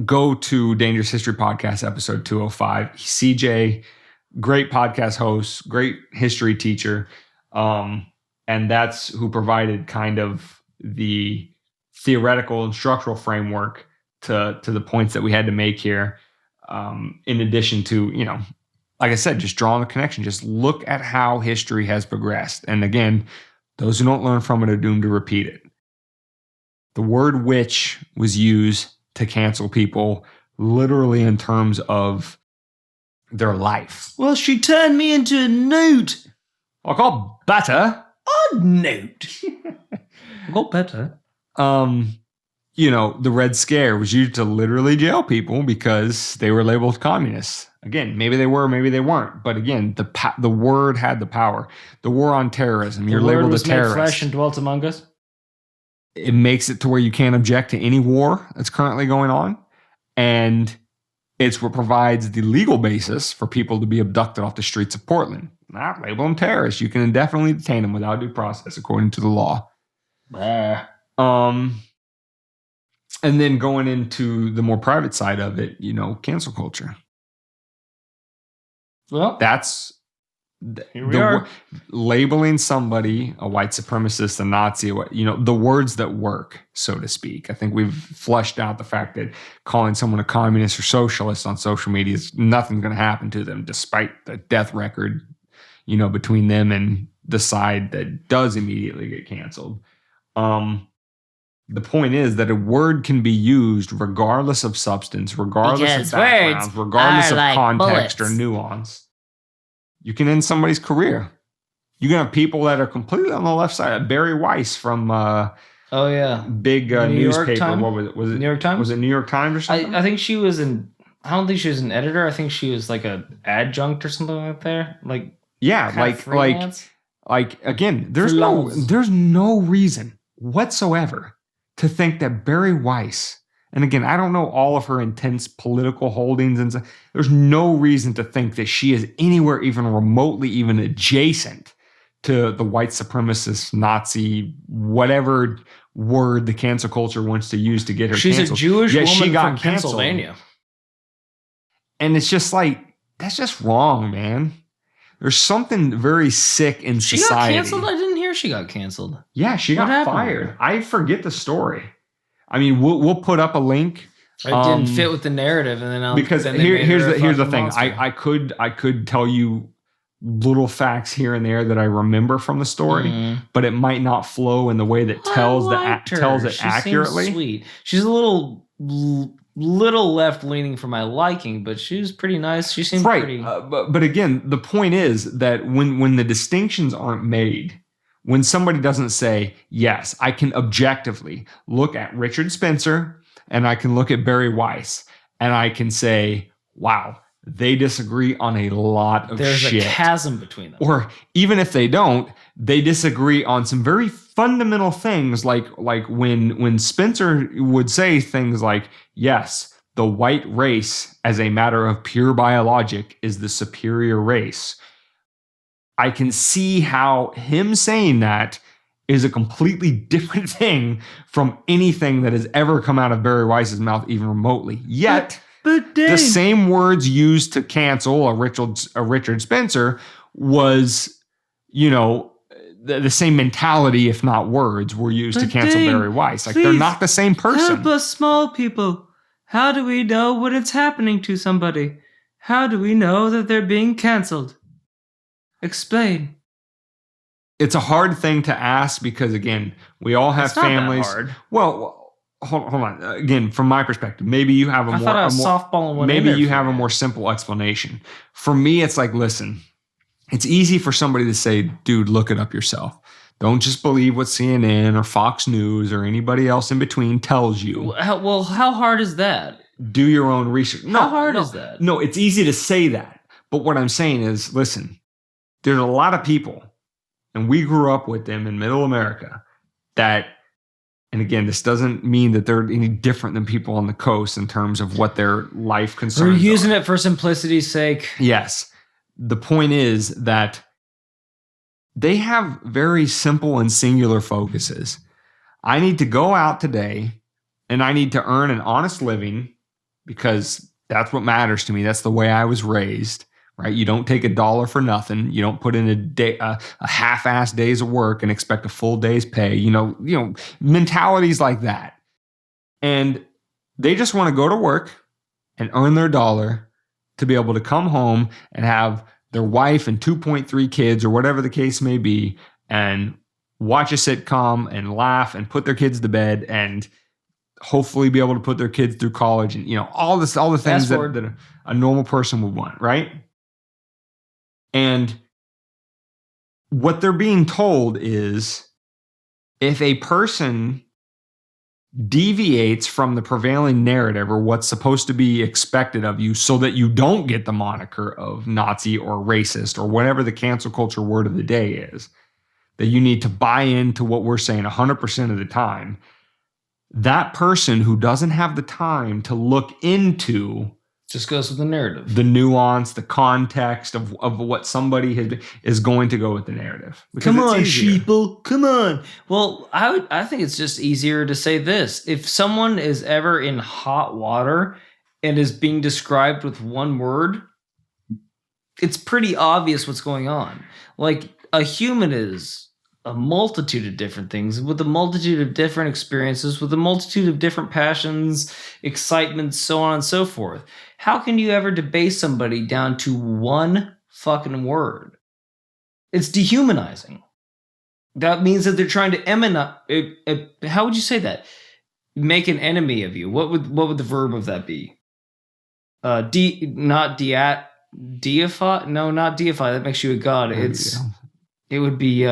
go to Dangerous History Podcast episode 205. CJ, great podcast host, great history teacher. And that's who provided kind of the theoretical and structural framework to the points that we had to make here. In addition to, like I said, just drawing the connection, just look at how history has progressed. And again, those who don't learn from it are doomed to repeat it. The word witch was used to cancel people literally in terms of their life. Well, she turned me into a newt. I'll call better. A newt. Go better. The Red Scare was used to literally jail people because they were labeled communists. Again, maybe they were, maybe they weren't. But again, the word had the power. The war on terrorism, you're labeled a terrorist. The word was made flesh and dwelt among us. It makes it to where you can't object to any war that's currently going on. And it's what provides the legal basis for people to be abducted off the streets of Portland. Not label them terrorists. You can indefinitely detain them without due process according to the law. And then going into the more private side of it, cancel culture. Well, that's here we are. Labeling somebody a white supremacist, a Nazi, the words that work, so to speak. I think we've fleshed out the fact that calling someone a communist or socialist on social media is nothing's going to happen to them, despite the death record, between them and the side that does immediately get canceled. The point is that a word can be used regardless of substance, regardless of background, regardless of context or nuance. You can end somebody's career. You can have people that are completely on the left side. Barry Weiss from big newspaper. What was it? Was it New York Times? Was it New York Times or something? I think she was I don't think she was an editor. I think she was like an adjunct or something like that. Again, there's no reason whatsoever to think that Barry Weiss, and again, I don't know all of her intense political holdings and stuff. There's no reason to think that she is anywhere even remotely even adjacent to the white supremacist, Nazi, whatever word the cancel culture wants to use to get her canceled. She's a Jewish woman from Pennsylvania. And it's just like, that's just wrong, man. There's something very sick in society. She got canceled? I didn't hear she got canceled. Yeah, she got fired. I forget the story. I mean, we'll put up a link. It didn't fit with the narrative, and then here's the thing. I could tell you little facts here and there that I remember from the story, but it might not flow in the way that tells it accurately. Seems sweet. She's a little left leaning for my liking, but she was pretty nice. She seemed pretty. But again, the point is that when the distinctions aren't made. When somebody doesn't say, yes, I can objectively look at Richard Spencer and I can look at Barry Weiss and I can say, wow, they disagree on a lot of shit. There's a chasm between them. Or even if they don't, they disagree on some very fundamental things, like when Spencer would say things like, yes, the white race as a matter of pure biologic is the superior race. I can see how him saying that is a completely different thing from anything that has ever come out of Barry Weiss's mouth, even remotely. Yet, but the same words used to cancel a Richard Spencer was, the same mentality, if not words, were used to cancel Barry Weiss. Like, they're not the same person. Help us small people. How do we know when it's happening to somebody? How do we know that they're being canceled? Explain. It's a hard thing to ask because, again, we all have families. Not that hard. Well, hold on. Again, from my perspective, maybe you have a more simple explanation. For me, it's like, listen, it's easy for somebody to say, dude, look it up yourself. Don't just believe what CNN or Fox News or anybody else in between tells you. Well, how hard is that? Do your own research. How hard is that? No, it's easy to say that. But what I'm saying is, listen, there's a lot of people, and we grew up with them in middle America, that, and again, this doesn't mean that they're any different than people on the coast in terms of what their life concerns are. We're using it for simplicity's sake. Yes. The point is that they have very simple and singular focuses. I need to go out today and I need to earn an honest living because that's what matters to me. That's the way I was raised, right? You don't take $1 for nothing. You don't put in a half-assed days of work and expect a full day's pay. Mentalities like that. And they just want to go to work and earn their dollar to be able to come home and have their wife and 2.3 kids or whatever the case may be and watch a sitcom and laugh and put their kids to bed and hopefully be able to put their kids through college and, all the things that a normal person would want, right? And what they're being told is if a person deviates from the prevailing narrative or what's supposed to be expected of you so that you don't get the moniker of Nazi or racist or whatever the cancel culture word of the day is, that you need to buy into what we're saying 100% of the time, that person who doesn't have the time to look into just goes with the narrative, the nuance, the context of what somebody is going to go with the narrative. Come on, sheeple. Come on. Well, I think it's just easier to say this. If someone is ever in hot water and is being described with one word, it's pretty obvious what's going on. Like, a human is a multitude of different things with a multitude of different experiences, with a multitude of different passions, excitements, so on and so forth. How can you ever debase somebody down to one fucking word? It's dehumanizing. That means that they're trying to how would you say that? Make an enemy of you. What would the verb of that be? Deify? No, not deify. That makes you a god. It would be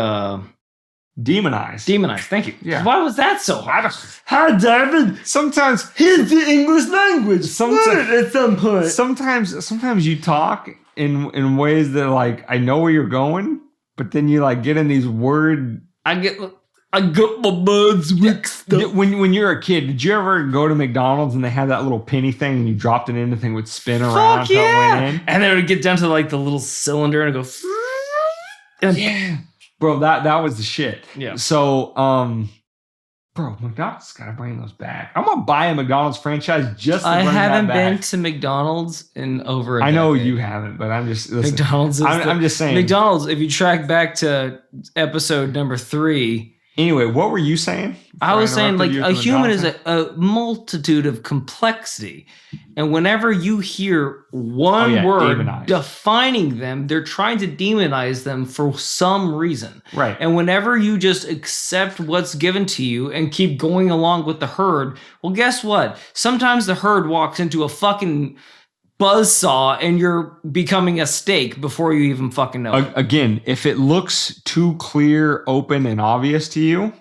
demonize. Demonize. Thank you. Yeah. Why was that so hard? Hi, David. Sometimes here's the English language. At some point. Sometimes you talk in ways that, like, I know where you're going, but then you like get in these word. I got my birds mixed up. When you're a kid, did you ever go to McDonald's and they had that little penny thing and you dropped it in, the thing would spin around until it went in? And then it would get down to like the little cylinder and go. Yeah. Bro, that was the shit. Yeah. So, bro, McDonald's gotta bring those back. I'm gonna buy a McDonald's franchise just to bring that back. I haven't been to McDonald's in over a decade. I know you haven't, but I'm just listen, McDonald's. I'm just saying. McDonald's. If you track back to episode number 3. Anyway, what were you saying? I was saying, like, a human is a multitude of complexity. And whenever you hear one word demonize. Defining them, they're trying to demonize them for some reason. Right. And whenever you just accept what's given to you and keep going along with the herd, well, guess what? Sometimes the herd walks into a fucking buzzsaw and you're becoming a steak before you even fucking know it. Again, if it looks too clear, open, and obvious to you,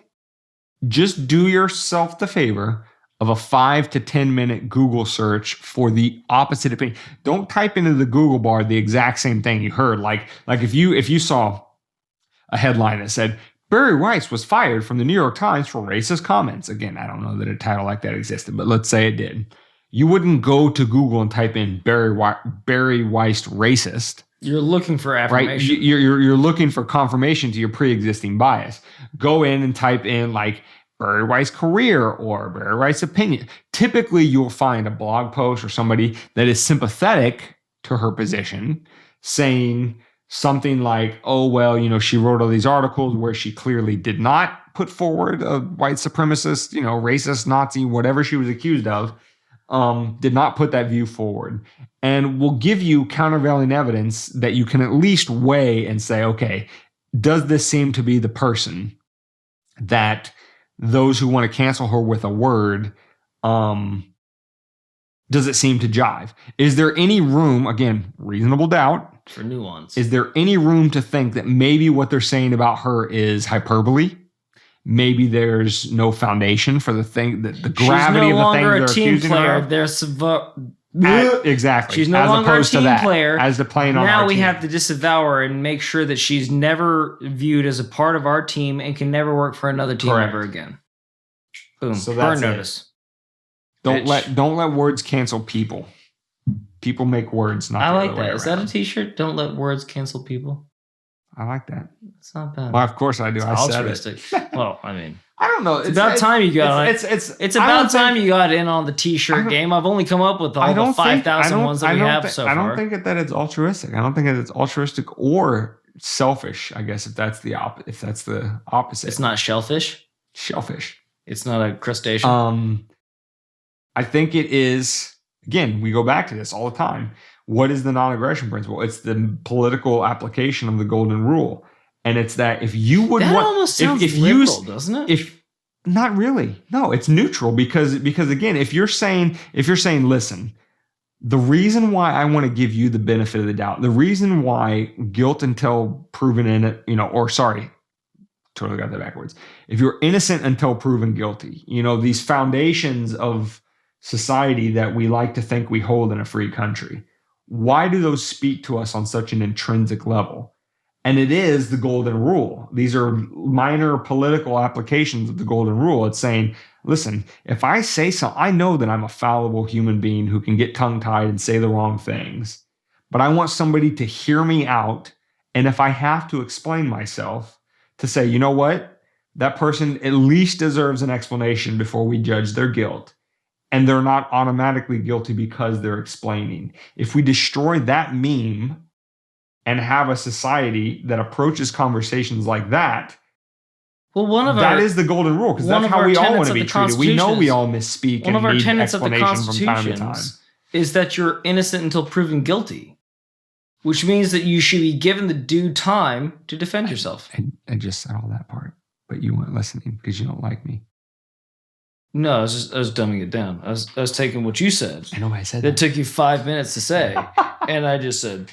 just do yourself the favor of a 5 to 10 minute Google search for the opposite opinion. Don't type into the Google bar the exact same thing you heard. Like if you saw a headline that said, Barry Weiss was fired from the New York Times for racist comments. Again, I don't know that a title like that existed, but let's say it did. You wouldn't go to Google and type in Barry Weiss racist. You're looking for affirmation. Right? You're looking for confirmation to your pre-existing bias. Go in and type in like Barry Weiss career or Barry Weiss opinion. Typically, you'll find a blog post or somebody that is sympathetic to her position saying something like, oh, well, she wrote all these articles where she clearly did not put forward a white supremacist, racist, Nazi, whatever she was accused of, did not put that view forward. And will give you countervailing evidence that you can at least weigh and say, okay, does this seem to be the person that those who want to cancel her with a word, does it seem to jive? Is there any room, again, reasonable doubt, for nuance? Is there any room to think that maybe what they're saying about her is hyperbole? Maybe there's no foundation for the thing, that the gravity of the thing they're accusing her of. Exactly. She's no longer a team player. As the playing on now our we team. have to disavow her and make sure that she's never viewed as a part of our team and can never work for another team ever again. Boom. So that's burn notice. Don't let words cancel people. People make words, not the I like other way that. Is around. that a t-shirt? Don't let words cancel people. I like that. It's not bad. Well, of course I do. It's I altruistic. said it. Well, I mean, I don't know. it's about time you got. It's about time you got in on the t-shirt game. I've only come up with all the 5,000 ones that we have so far. I don't think that it's altruistic. I don't think that it's altruistic or selfish. I guess if that's the opposite. It's not shellfish. Shellfish. It's not a crustacean. I think it is. Again, we go back to this all the time. What is the non-aggression principle? It's the political application of the golden rule. And it's that if you would that want, almost sounds if liberal, doesn't it? If not really, no, it's neutral because again, if you're saying, listen, the reason why I want to give you the benefit of the doubt, the reason why guilt until proven in it, totally got that backwards. If you're innocent until proven guilty, these foundations of society that we like to think we hold in a free country. Why do those speak to us on such an intrinsic level? And it is the golden rule. These are minor political applications of the golden rule. It's saying, listen, if I say something, I know that I'm a fallible human being who can get tongue-tied and say the wrong things, but I want somebody to hear me out. And if I have to explain myself, to say, you know what? That person at least deserves an explanation before we judge their guilt. And they're not automatically guilty because they're explaining. If we destroy that meme and have a society that approaches conversations like that, that is the golden rule, because that's how we all want to be treated. We know we all misspeak and need explanation from time to time. Is that you're innocent until proven guilty, which means that you should be given the due time to defend yourself. I just said all that part, but you weren't listening because you don't like me. No, I was dumbing it down. I was taking what you said. I know I said that. It took you 5 minutes to say, and I just said.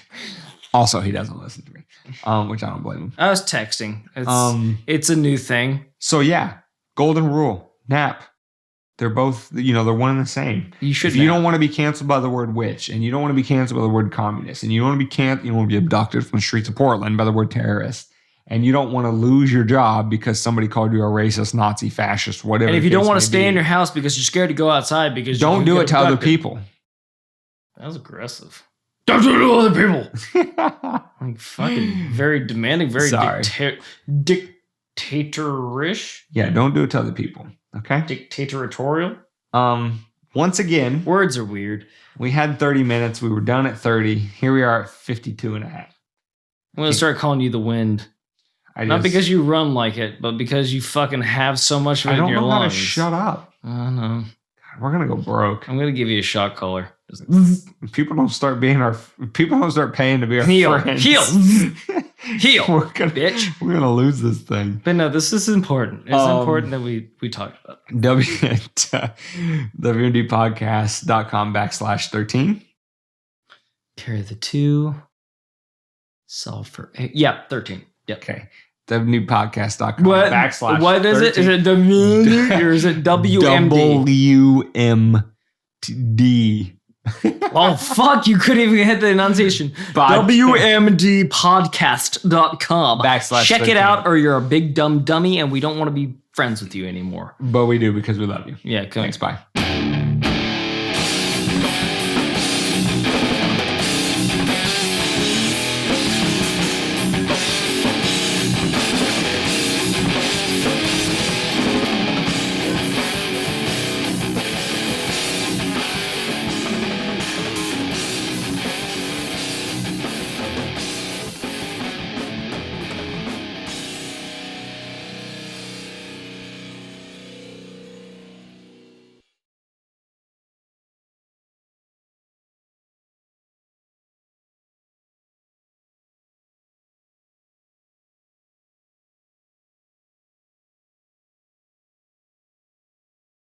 Also, he doesn't listen to me, which I don't blame him. I was texting. It's a new thing. So yeah, golden rule, nap. They're both, they're one and the same. You should. If you don't want to be canceled by the word witch, and you don't want to be canceled by the word communist, and you don't want to be abducted from the streets of Portland by the word terrorist. And you don't want to lose your job because somebody called you a racist, Nazi, fascist, whatever. And if you don't want to stay in your house because you're scared to go outside because don't do it to other people. That was aggressive. Don't do it to other people. Like fucking very demanding, very dictatorish. Yeah, don't do it to other people. Okay. Dictatorial. Once again, words are weird. We had 30 minutes. We were done at 30. Here we are at 52 and a half. I'm going to start calling you the wind. Not because you run like it, but because you fucking have so much of it in your lungs. I don't know how to shut up. I know. God, we're going to go broke. I'm going to give you a shot collar. People don't start paying to be our friends. Heel. We're gonna lose this thing. But no, this is important. It's important that we talk about it. WNDpodcast.com/13. Carry the 2. Solve for 8. Yeah, 13. Yep. Okay. WMDpodcast.com What? / What is it? Is it WMD or is it WMD? WMD. Oh, fuck. You couldn't even hit the enunciation. WMDpodcast.com. / Check 13. it out or you're a big dumb dummy and we don't want to be friends with you anymore. But we do because we love you. Yeah, come Thanks, bye.